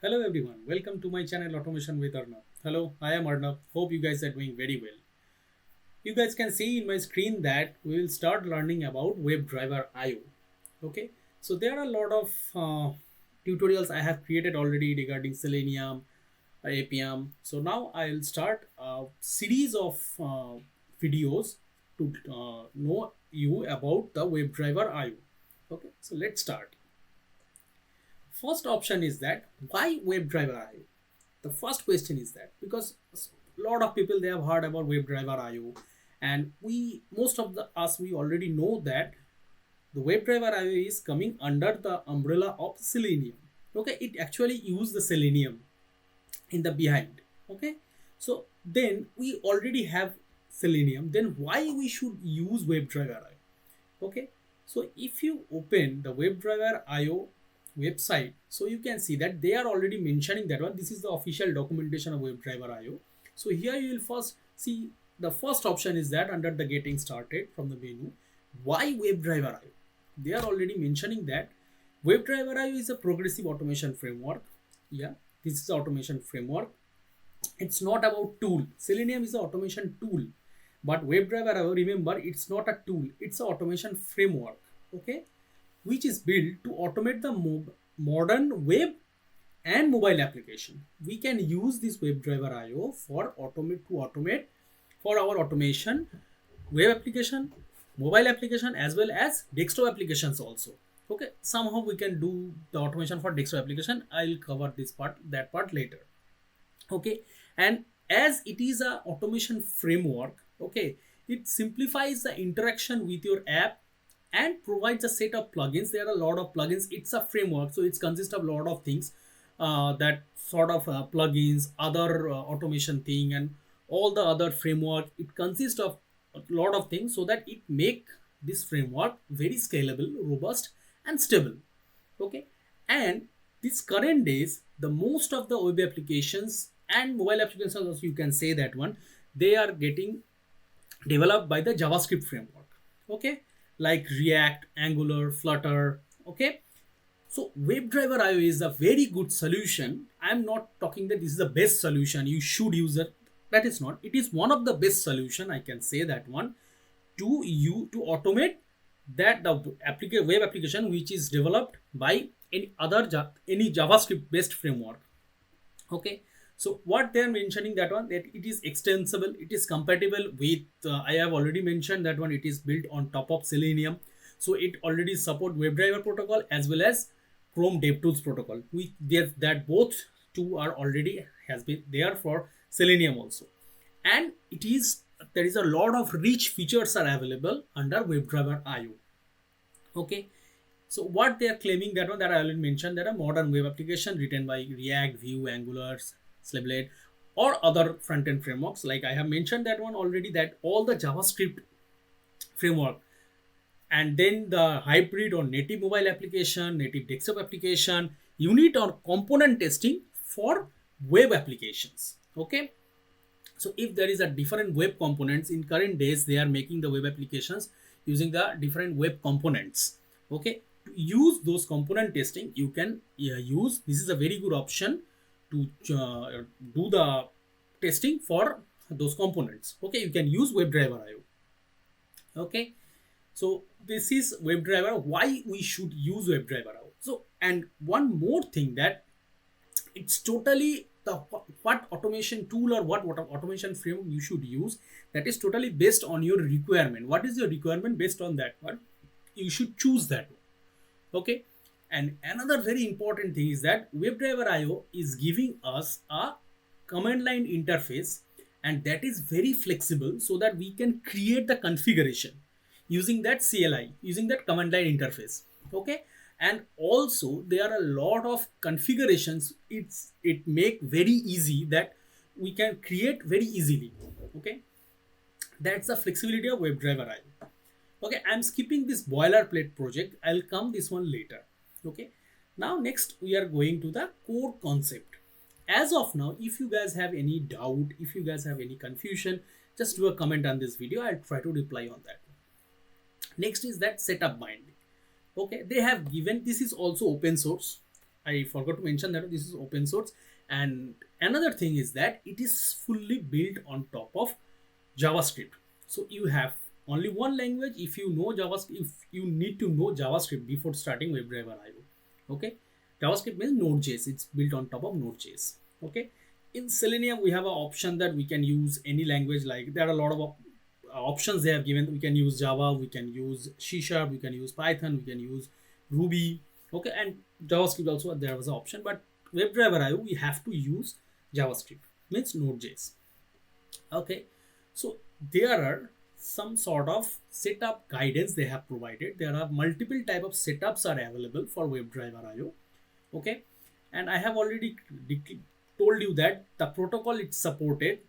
Hello everyone, welcome to my channel Automation with Arnav. Hello, I am Arnav. Hope you guys are doing very well. You guys can see in my screen that we will start learning about WebDriver.io. Okay, so there are a lot of tutorials I have created already regarding Selenium, APM. So now I'll start a series of videos to know you about the WebDriver.io. Okay, so let's start. First option is that why WebDriver.io? The first question is that because a lot of people they have heard about WebDriver.io, and we most of the us we already know that the WebDriver.io is coming under the umbrella of Selenium. Okay, it actually uses the Selenium in the behind. Okay, so then we already have Selenium. Then why we should use WebDriver.io? Okay, so if you open the WebDriver.io website, so you can see that they are already mentioning that one. This is the official documentation of WebDriver.io. So here you will first see the first option is that under the getting started from the menu. Why WebDriver.io? They are already mentioning that WebDriver.io is a progressive automation framework. Yeah, this is the automation framework. It's not about tool. Selenium is an automation tool, but WebDriver.io, remember, it's not a tool. It's an automation framework. Okay, which is built to automate the modern web and mobile application. We can use this WebDriver.io for automate for our automation web application, mobile application, as well as desktop applications also. Okay, somehow we can do the automation for desktop application. I'll cover that part later. Okay, and as it is a automation framework, okay, it simplifies the interaction with your app and provides a set of plugins. There are a lot of plugins. It's a framework, so it consists of a lot of things, that sort of plugins, other automation thing, and all the other framework. It consists of a lot of things so that it make this framework very scalable, robust, and stable. Okay, and this current days, the most of the web applications and mobile applications also, you can say that one, they are getting developed by the JavaScript framework. Okay, like React, Angular, Flutter. Okay, so WebDriver.io is a very good solution. I'm not talking that this is the best solution, you should use it. That is not. It is one of the best solution, I can say that one, to you to automate that the web application which is developed by any JavaScript based framework. Okay, so what they are mentioning that one, that it is extensible, it is compatible with I have already mentioned that one, it is built on top of Selenium. So it already support WebDriver protocol as well as Chrome DevTools protocol. That both two are already has been there for Selenium also. And it is there is a lot of rich features are available under WebDriver.io. Okay, so what they are claiming that one, that I already mentioned, that a modern web application written by React, Vue, Angular, Slablet, or other front-end frameworks. Like I have mentioned that one already, that all the JavaScript framework, and then the hybrid or native mobile application, native desktop application, unit or component testing for web applications. Okay, so if there is a different web components in current days, they are making the web applications using the different web components. Okay, to use those component testing, you can use, this is a very good option to do the testing for those components. Okay, you can use WebDriver.io. Okay, so this is WebDriver, why we should use WebDriver.io. So, and one more thing, that it's totally the what automation tool or what automation framework you should use, that is totally based on your requirement. What is your requirement? Based on that one, you should choose that one. Okay, and another very important thing is that WebDriver.io is giving us a command line interface, and that is very flexible, so that we can create the configuration using that CLI, using that command line interface. Okay, and also there are a lot of configurations. It make very easy that we can create very easily. Okay, that's the flexibility of WebDriver.io. Okay, I'm skipping this boilerplate project, I'll come this one later. Okay, now next we are going to the core concept. As of now, if you guys have any doubt, if you guys have any confusion, just do a comment on this video, I'll try to reply on that. Next is that setup binding. Okay, they have given, this is also open source. I forgot to mention that this is open source. And another thing is that it is fully built on top of JavaScript. So you have only one language. If you know JavaScript, if you need to know JavaScript before starting WebDriver IO. Okay, JavaScript means Node.js. It's built on top of Node.js. Okay, in Selenium we have an option that we can use any language. Like there are a lot of options they have given. We can use Java, we can use C#, we can use Python, we can use Ruby. Okay, and JavaScript also there was an option, but WebDriver IO we have to use JavaScript, means Node.js. Okay, so there are some sort of setup guidance they have provided. There are multiple type of setups are available for WebDriver IO. Okay, and I have already told you that the protocol it's supported.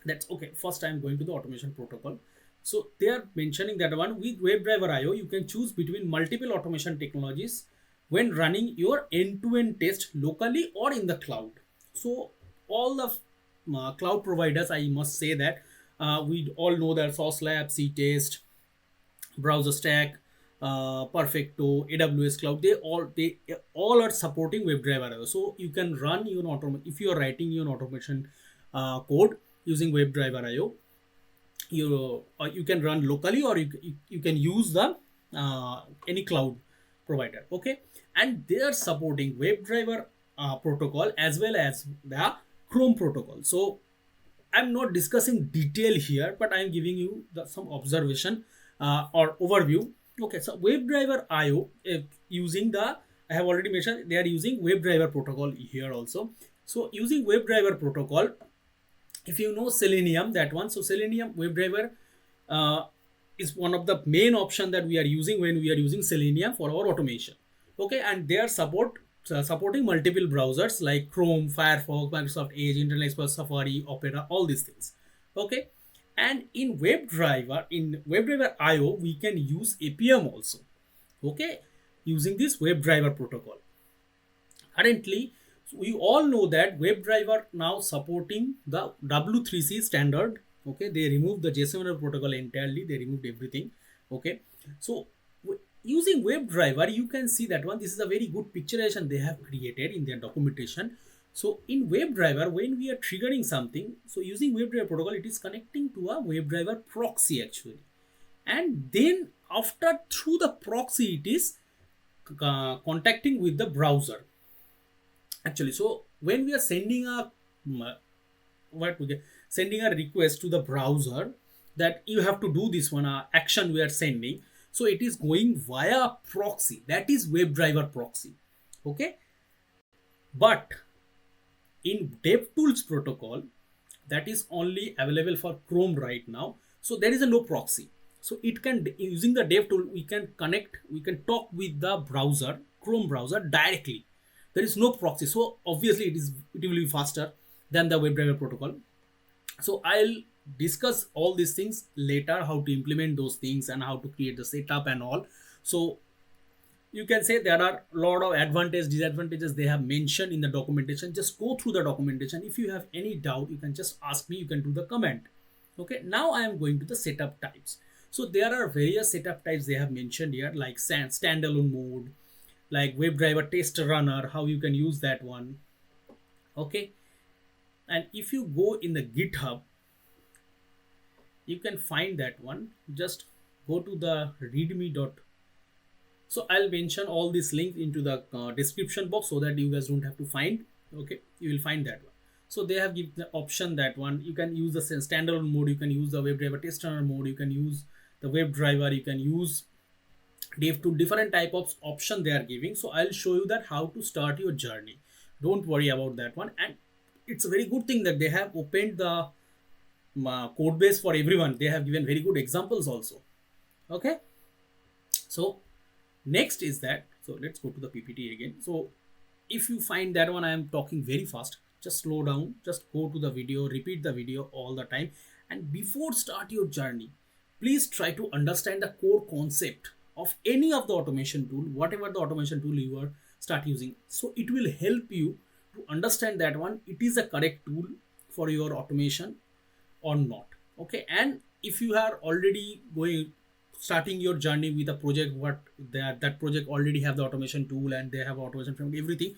That's okay. First I'm going to the automation protocol. So they are mentioning that one with WebDriver IO you can choose between multiple automation technologies when running your end-to-end test locally or in the cloud. So all the cloud providers, I must say that we all know that Sauce Lab, Ctest, Browser Stack, Perfecto, AWS Cloud, they all are supporting WebDriver IO. So you can run your automation if you are writing your automation code using WebDriver IO. You can run locally, or you can use the any cloud provider. Okay, and they are supporting WebDriver protocol as well as the Chrome protocol. So I'm not discussing detail here, but I'm giving you some observation or overview. Okay, so WebDriver IO using the, I have already mentioned they are using WebDriver protocol here also. So using WebDriver protocol, if you know Selenium, that one. So Selenium WebDriver uh, is one of the main option that we are using when we are using Selenium for our automation. Okay, and they are supporting multiple browsers like Chrome, Firefox, Microsoft Edge, Internet Explorer, Safari, Opera, all these things. Okay, and in WebDriver IO we can use APM also. Okay, using this WebDriver protocol. Currently, we all know that WebDriver now supporting the W3C standard. Okay, they removed the JSON protocol entirely. They removed everything. Okay, so using WebDriver, you can see that one. This is a very good picturization they have created in their documentation. So in WebDriver, when we are triggering something, so using WebDriver protocol, it is connecting to a WebDriver proxy actually, and then after through the proxy, it is contacting with the browser actually. So when we are sending a what we get sending a request to the browser, that you have to do this one action we are sending, so it is going via proxy, that is WebDriver proxy. Okay, but in DevTools protocol, that is only available for Chrome right now, so there is a no proxy. So it can, using the DevTool, we can connect, we can talk with the browser, Chrome browser directly. There is no proxy, so obviously it will be faster than the WebDriver protocol. So I'll discuss all these things later, how to implement those things and how to create the setup and all. So you can say there are a lot of advantages, disadvantages they have mentioned in the documentation. Just go through the documentation. If you have any doubt, you can just ask me, you can do the comment. Okay, now I am going to the setup types. So there are various setup types they have mentioned here, like standalone mode, like WebDriver test runner, how you can use that one. Okay, and if you go in the GitHub, you can find that one. Just go to the readme. So I'll mention all these links into the description box so that you guys don't have to find. Okay, you will find that one. So they have given the option that one, you can use the standalone mode, you can use the WebDriver test runner mode, you can use the WebDriver, you can use dev to different type of option they are giving. So I'll show you that how to start your journey. Don't worry about that one. And it's a very good thing that they have opened the code base for everyone. They have given very good examples also. Okay, so next is that, so let's go to the PPT again. So if you find that one I am talking very fast, just slow down, just go to the video, repeat the video all the time, and before start your journey, please try to understand the core concept of any of the automation tool, whatever the automation tool you are start using. So it will help you to understand that one, it is a correct tool for your automation or not. Okay, and if you are already going starting your journey with a project, what that project already have the automation tool and they have automation from everything,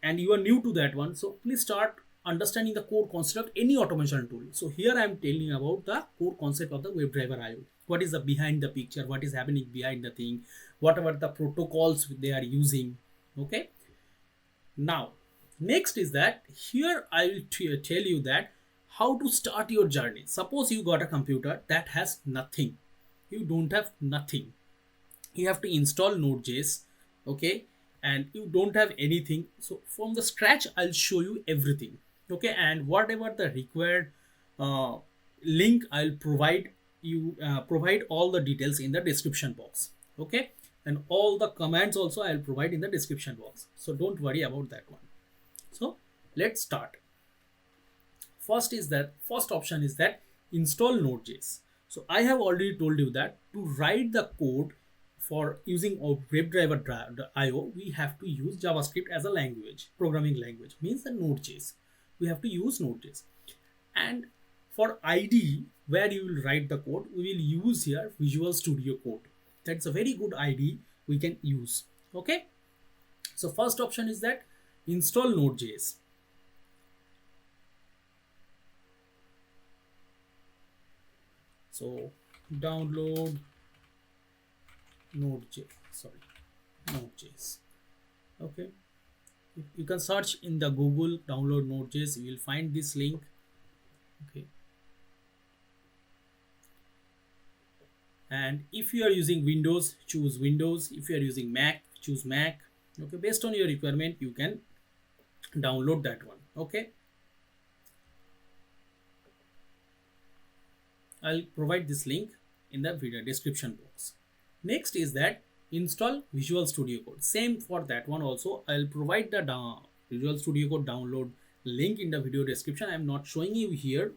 and you are new to that one, so please start understanding the core concept of any automation tool. So here I am telling about the core concept of the WebDriver IO. What is the behind the picture, what is happening behind the thing, whatever the protocols they are using. Okay, now next is that here I will tell you that how to start your journey. Suppose you got a computer that has nothing, you don't have nothing, you have to install node.js. Okay, and you don't have anything, so from the scratch I'll show you everything. Okay, and whatever the required uh, link I'll provide you, provide all the details in the description box. Okay, and all the commands also I'll provide in the description box, so don't worry about that one. So let's start. First option is that install node.js. So I have already told you that to write the code for using a WebDriver.io, we have to use JavaScript as a language, programming language, means the node.js. We have to use node.js. And for IDE, where you will write the code, we will use here Visual Studio Code. That's a very good IDE we can use. Okay. So first option is that install node.js. So download node.js. Okay, you can search in the Google download node.js, you will find this link. Okay, and if you are using Windows, choose Windows. If you are using Mac, choose Mac. Okay, based on your requirement you can download that one. Okay, I'll provide this link in the video description box. Next is that install Visual Studio Code. Same for that one also. I'll provide the Visual Studio Code download link in the video description. I'm not showing you here.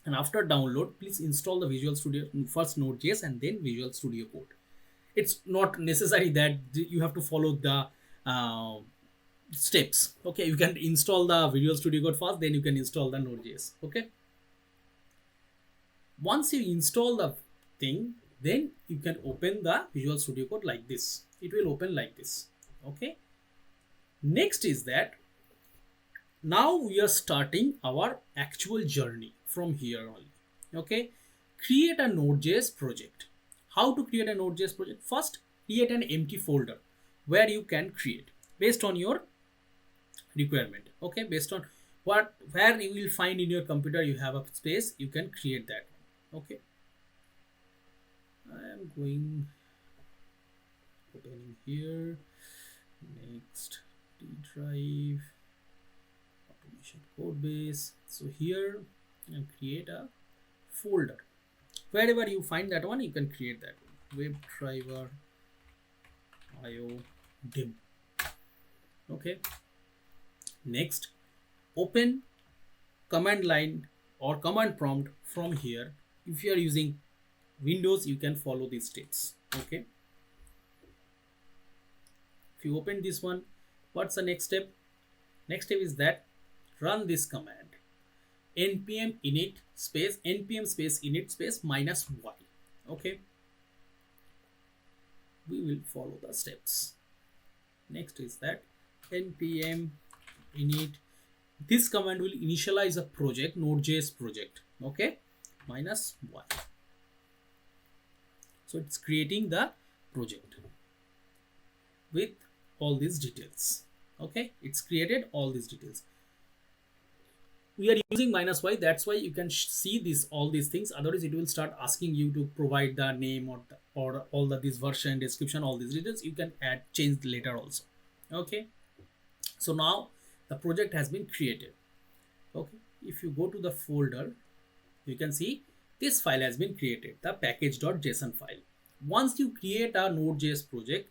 And after download, please install the Visual Studio, first Node.js and then Visual Studio Code. It's not necessary that you have to follow the steps. Okay, you can install the Visual Studio Code first, then you can install the Node.js. Okay. Once you install the thing, then you can open the Visual Studio Code like this. It will open like this. Okay. Next is that now we are starting our actual journey from here only. Okay. Create a Node.js project. How to create a Node.js project? First, create an empty folder where you can create based on your requirement. Okay. Based on where you will find in your computer you have a space, you can create that. Okay, I am going opening here. Next, D drive, automation code base. So here and create a folder. Wherever you find that one, you can create that one. WebDriver IO dim. Okay. Next, open command line or command prompt from here. If you are using Windows, you can follow these steps. Okay. If you open this one, what's the next step? Next step is that run this command npm init space init space -y. Okay. We will follow the steps. Next is that npm init. This command will initialize a project, Node.js project. Okay. -y. So it's creating the project with all these details. Okay, it's created all these details. We are using -y, that's why you can see this all these things. Otherwise it will start asking you to provide the name or all this version description, all these details you can change later also. Okay, so now the project has been created. Okay, if you go to the folder, you can see this file has been created, the package.json file. Once you create a Node.js project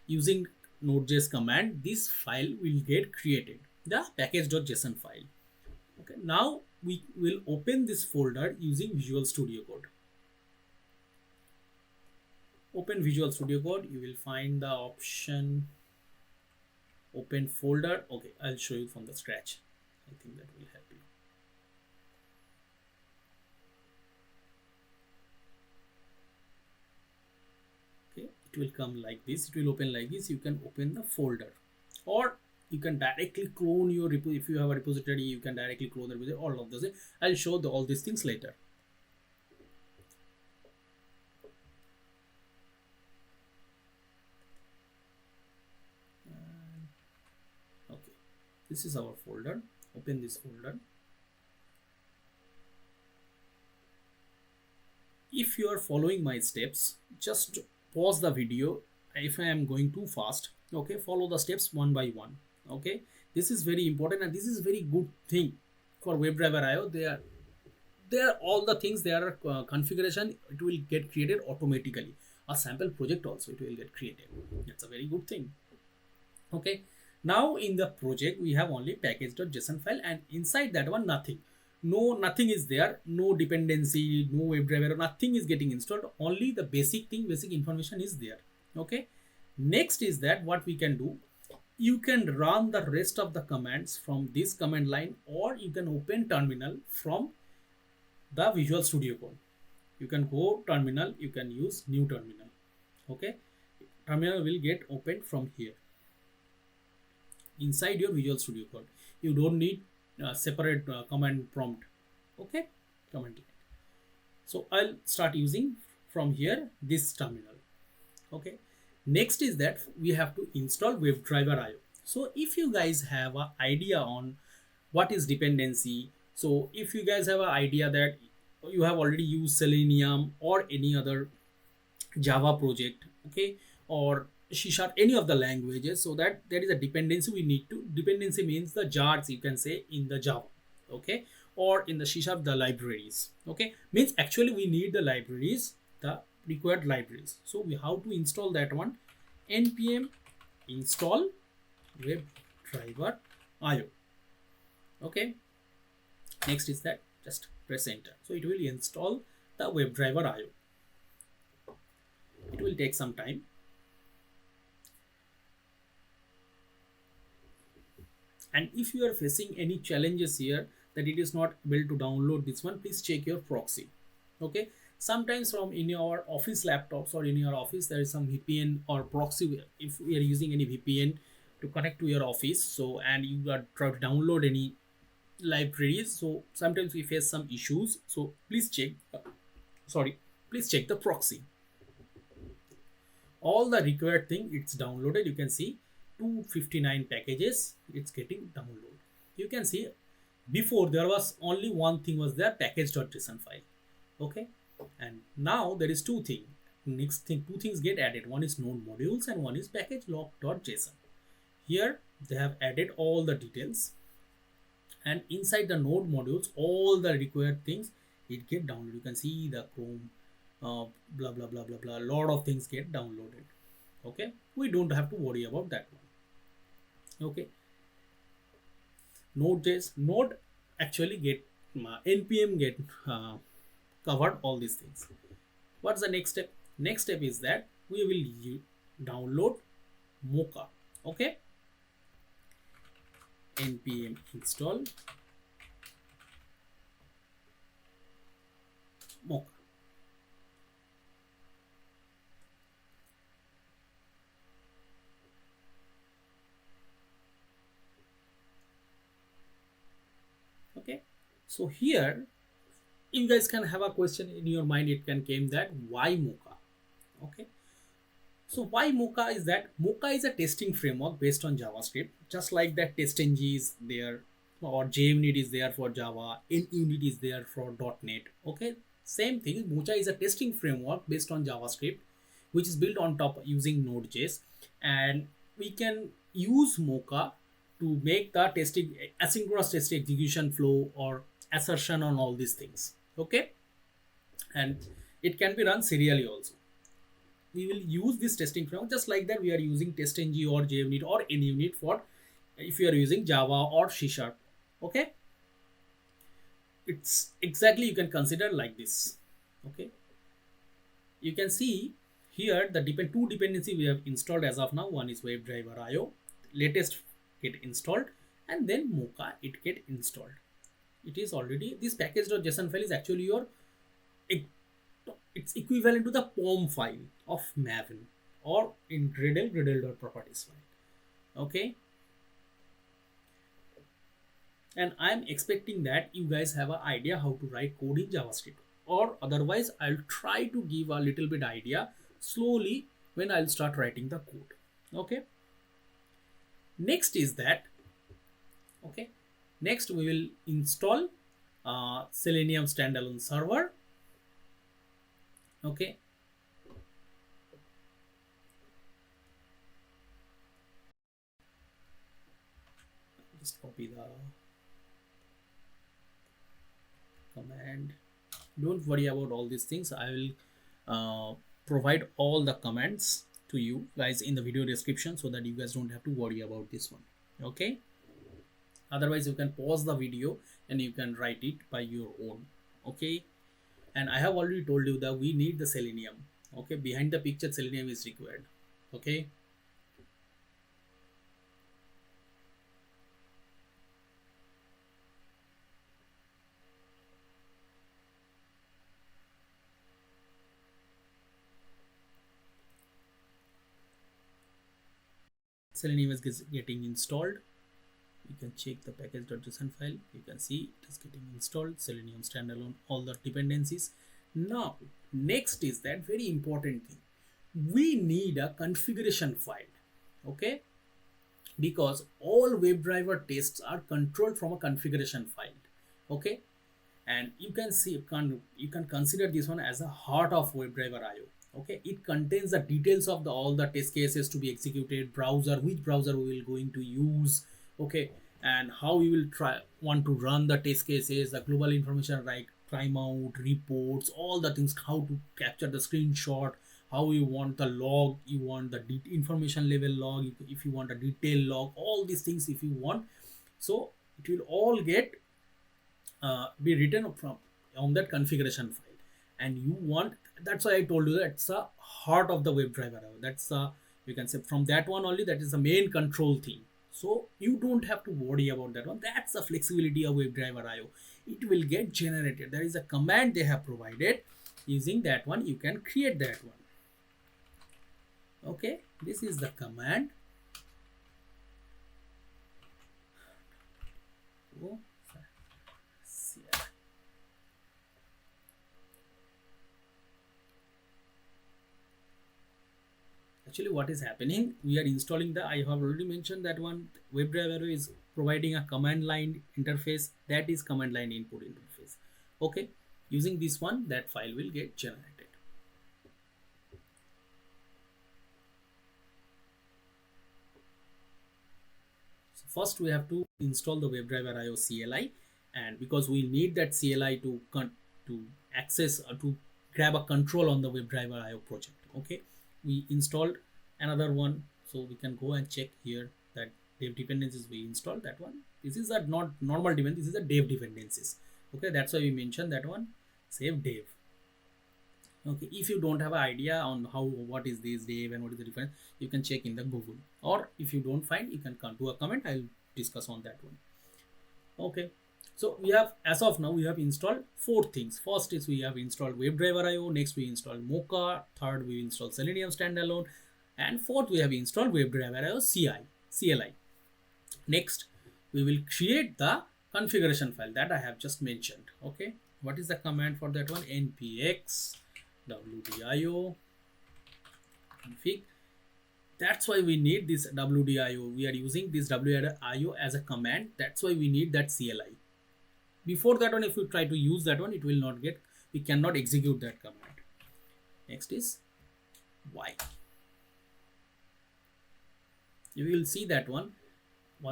using Node.js command, this file will get created, the package.json file. Okay, now we will open this folder using Visual Studio Code. Open Visual Studio Code, you will find the option open folder. Okay, I'll show you from the scratch. I think that will help you. will come like this, it will open like this. You can open the folder, or you can directly clone your repo. If you have a repository, you can directly clone the repository, all of those. I'll show all these things later. Okay, this is our folder. Open this folder. If you are following my steps, just pause the video. If I am going too fast, okay, follow the steps one by one. Okay, this is very important, and this is very good thing for WebDriver.io. They are all the things, they are configuration, it will get created automatically. A sample project also it will get created. That's a very good thing. Okay, now in the project we have only package.json file, and inside that one nothing is there, no dependency, no WebDriver, nothing is getting installed, only the basic information is there. Okay, next is that what we can do, you can run the rest of the commands from this command line, or you can open terminal from the Visual Studio Code. You can go terminal, you can use new terminal. Okay, terminal will get opened from here inside your Visual Studio Code. You don't need separate command prompt. Okay, command line. So I'll start using from here this terminal. Okay, next is that we have to install WebDriver.io. So if you guys have an idea on what is dependency, so if you guys have an idea that you have already used Selenium or any other Java project, okay, or C#, any of the languages, so that there is a dependency we need to. Dependency means the jars, you can say, in the Java, okay, or in the C# the libraries. Okay, means actually we need the libraries, the required libraries. So we have to install that one. npm install WebDriver.io. Okay, next is that just press enter. So it will install the WebDriver.io. It will take some time. And if you are facing any challenges here that it is not able to download this one, please check your proxy. Okay, sometimes from in your office laptops or in your office there is some VPN or proxy. If we are using any VPN to connect to your office, so and you are trying to download any libraries, so sometimes we face some issues. So please check please check the proxy. All the required thing it's downloaded. You can see 259 packages it's getting downloaded. You can see before there was only one thing was there, package.json file. Okay, and now there is two things. Next thing, two things get added. One is node modules and one is package log.json. Here they have added all the details, and inside the node modules all the required things it get downloaded. You can see the Chrome blah blah blah blah blah, a lot of things get downloaded. Okay, we don't have to worry about that one. Okay, NodeJS, node actually get npm get covered all these things. What's the next step? Next step is that we will download Mocha. Okay, npm install Mocha. Okay, so here you guys can have a question in your mind. It can came that why Mocha? Okay, so why Mocha is that Mocha is a testing framework based on JavaScript, just like that TestNG is there, or JUnit is there for Java, NUnit is there for .NET. Okay, same thing. Mocha is a testing framework based on JavaScript, which is built on top using Node.js, and we can use Mocha to make the testing asynchronous test execution flow or assertion on all these things. Okay, and it can be run serially also. We will use this testing framework just like that we are using TestNG or JUnit or NUnit for if you are using Java or C#. Okay, it's exactly you can consider like this. Okay, you can see here the two dependency we have installed as of now. One is WebDriver.io, latest get installed, and then Mocha it get installed. It is already, this package.json file is actually your, it's equivalent to the POM file of Maven or in gradle.properties file. Okay, and I'm expecting that you guys have an idea how to write code in JavaScript, or otherwise I'll try to give a little bit idea slowly when I'll start writing the code. Okay, next is that, okay, next we will install Selenium standalone server. Okay, just copy the command. Don't worry about all these things. I will provide all the commands to you guys in the video description so that you guys don't have to worry about this one. Okay, otherwise you can pause the video and you can write it by your own. Okay, and I have already told you that we need the Selenium. Okay, behind the picture Selenium is required. Okay, Selenium is getting installed. You can check the package.json file. You can see it is getting installed. Selenium standalone, all the dependencies. Now, next is that very important thing. We need a configuration file. Okay, because all WebDriver tests are controlled from a configuration file. Okay, and you can see you can consider this one as a heart of WebDriver IO. Okay, it contains the details of all the test cases to be executed, browser, which browser we will going to use, okay, and how we will want to run the test cases, the global information like timeout, reports, all the things, how to capture the screenshot, how you want the log, you want the information level log, if you want a detail log, all these things if you want. So it will all get be written from on that configuration file, and you want, that's why I told you that it's the heart of the WebDriver. That's you can say from that one only, that is the main control thing. So you don't have to worry about that one. That's the flexibility of WebDriver IO. It will get generated. There is a command they have provided. Using that one you can create that one. Okay, this is the command. Oh, actually what is happening, we are installing the, I have already mentioned that one, WebDriver is providing a command line interface, that is command line input interface. Okay, using this one, that file will get generated. So first we have to install the WebDriver IO CLI, and because we need that CLI to access or to grab a control on the WebDriver IO project. Okay, we installed another one, so we can go and check here that dev dependencies we installed that one. This is a not normal dependency, this is a dev dependencies. Okay, that's why we mentioned that one, save dev. Okay, if you don't have an idea on what is this dev and what is the difference, you can check in the Google, or if you don't find, you can come to a comment, I'll discuss on that one. Okay, so we have, as of now, we have installed 4 things. First is we have installed WebDriver IO, next we installed Mocha, third we installed Selenium standalone, and fourth we have installed WebDriver IO CLI. Next we will create the configuration file that I have just mentioned. Okay, what is the command for that one? npx wdio config. That's why we need this wdio. We are using this wdio as a command. That's why we need that CLI. Before that one, if you try to use that one, it will not get, we cannot execute that command. Next is y. You will see that one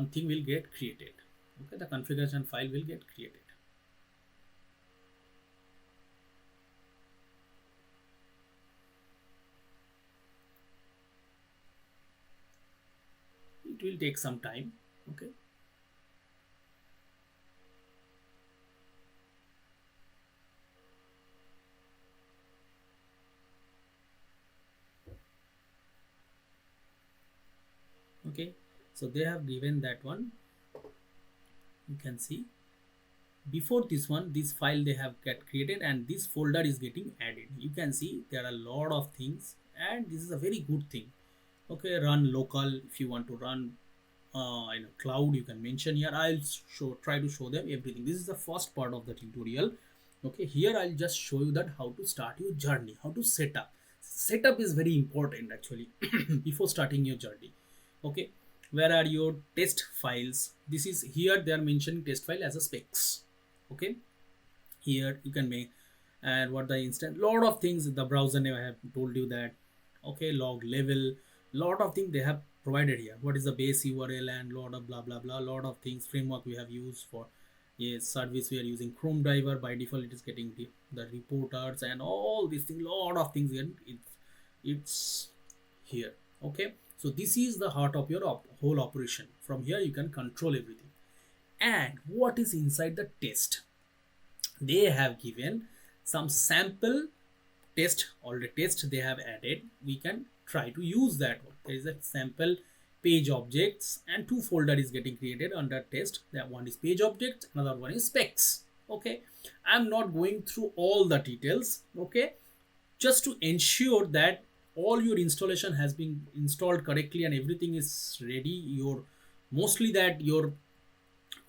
thing will get created. Okay, the configuration file will get created. It will take some time. Okay, okay, so they have given that one. You can see before this one, this file they have get created, and this folder is getting added. You can see there are a lot of things and this is a very good thing. Okay, run local. If you want to run in a cloud, you can mention here. I'll try to show them everything. This is the first part of the tutorial. Okay, here I'll just show you that how to start your journey, how to set up. Setup is very important actually before starting your journey. Okay, where are your test files? This is here they are mentioning test file as a specs. Okay, here you can make, and what the instant, lot of things, the browser name I have told you that. Okay, log level, lot of things they have provided here. What is the base URL and lot of blah blah blah, lot of things. Framework we have used for, yes, service we are using Chrome driver. By default it is getting the reporters and all these things, lot of things here. It's here. Okay, so this is the heart of your whole operation. From here you can control everything. And what is inside the test? They have given some sample test, all the test they have added. We can try to use that one. There is a sample page objects and two folder is getting created under test. That one is page object, another one is specs. Okay, I'm not going through all the details. Okay, just to ensure that all your installation has been installed correctly and everything is ready, your mostly that your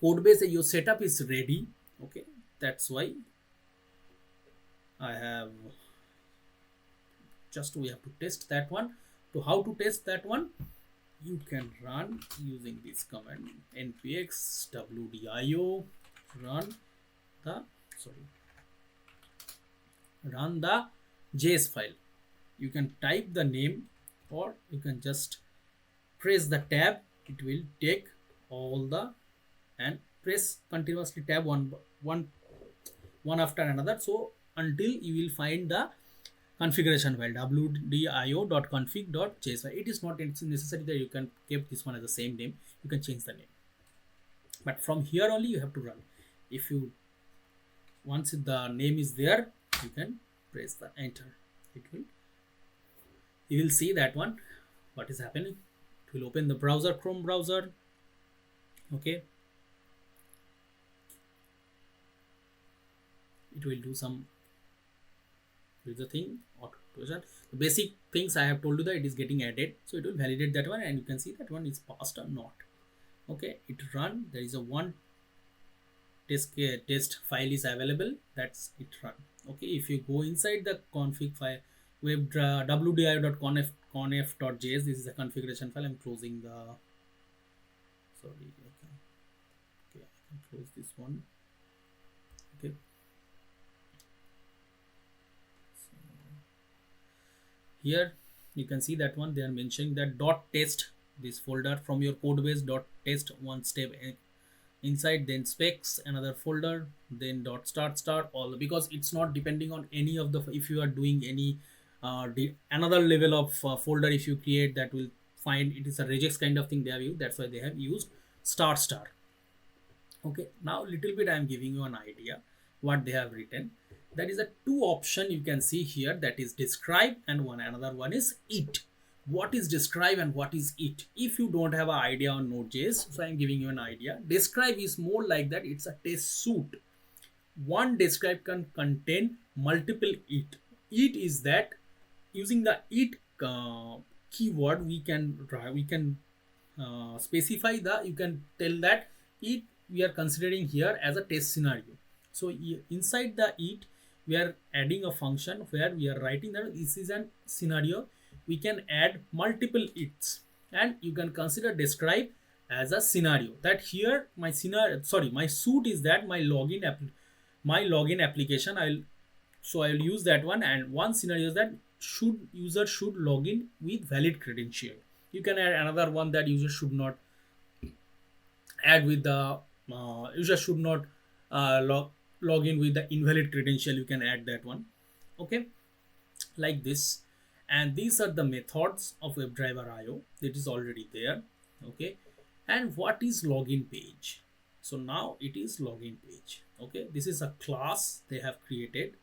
code base, your setup is ready. Okay, that's why I have just, we have to test that one. To how to test that one, you can run using this command npx wdio run the run the JS file. You can type the name or you can just press the tab. It will take all the, and press continuously tab one after another, so until you will find the configuration file wdio.conf.js. It is not necessary that you can keep this one as the same name. You can change the name, but from here only you have to run. If you, once the name is there, you can press the enter. It will, you will see that one, what is happening. It will open the browser, Chrome browser. Okay, it will do some, is the thing auto, the basic things I have told you that it is getting added, so it will validate that one and you can see that one is passed or not. Okay, it run, there is a one test file is available, that's it run. Okay, if you go inside the config file wdio.conf.js, this is a configuration file. I'm closing the, sorry, okay, I can close this one. Okay, so here you can see that one, they are mentioning that .test, this folder from your code base, .test, one step inside, then specs, another folder, then .start all, because it's not depending on any of the, if you are doing any another level of folder, if you create, that will find it is a regex kind of thing they have used. That's why they have used **. Okay, now little bit I am giving you an idea what they have written. That is a two option you can see here, that is describe and another one is it. What is describe and what is it? If you don't have an idea on Node.js, so I am giving you an idea. Describe is more like that, it's a test suite. One describe can contain multiple it. It is that using the it keyword, we can specify the, you can tell that it we are considering here as a test scenario. So inside the it, we are adding a function where we are writing that this is a scenario. We can add multiple its, and you can consider describe as a scenario. That here my scenario, sorry, my suit is that my login application. I will use that one, and one scenario is that user should log in with valid credential. You can add another one that user should not add with the user should not log in with the invalid credential. You can add that one. Okay, like this. And these are the methods of webdriverio. It is already there. Okay, and what is login page? So now it is login page. Okay, this is a class they have created.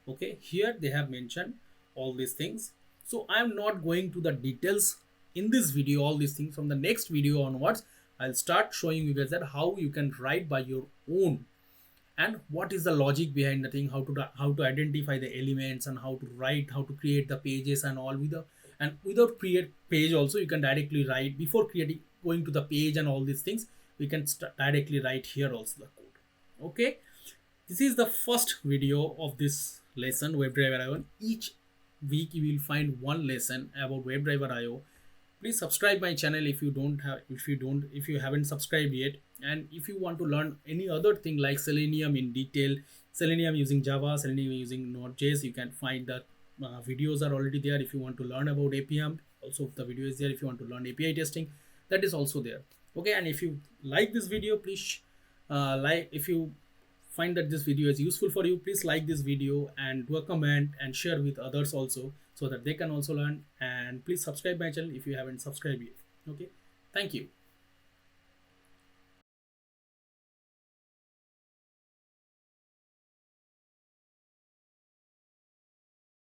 Okay, here they have mentioned all these things. So I am not going to the details in this video, all these things. From the next video onwards, I'll start showing you guys that how you can write by your own, and what is the logic behind the thing, how to identify the elements, and how to write, how to create the pages and all with the And without create page also, you can directly write before creating going to the page and all these things. We can directly write here also the code. Okay, this is the first video of this lesson, WebDriver IO. Each week you will find one lesson about WebDriver IO. Please subscribe my channel if you haven't subscribed yet. And if you want to learn any other thing like Selenium in detail, Selenium using Java, Selenium using NodeJS, you can find the videos are already there. If you want to learn about APM, also the video is there. If you want to learn API testing, that is also there. Okay, and if you like this video, please if you find that this video is useful for you, please like this video and do a comment and share with others also, so that they can also learn. And please subscribe my channel if you haven't subscribed yet. Okay, thank you.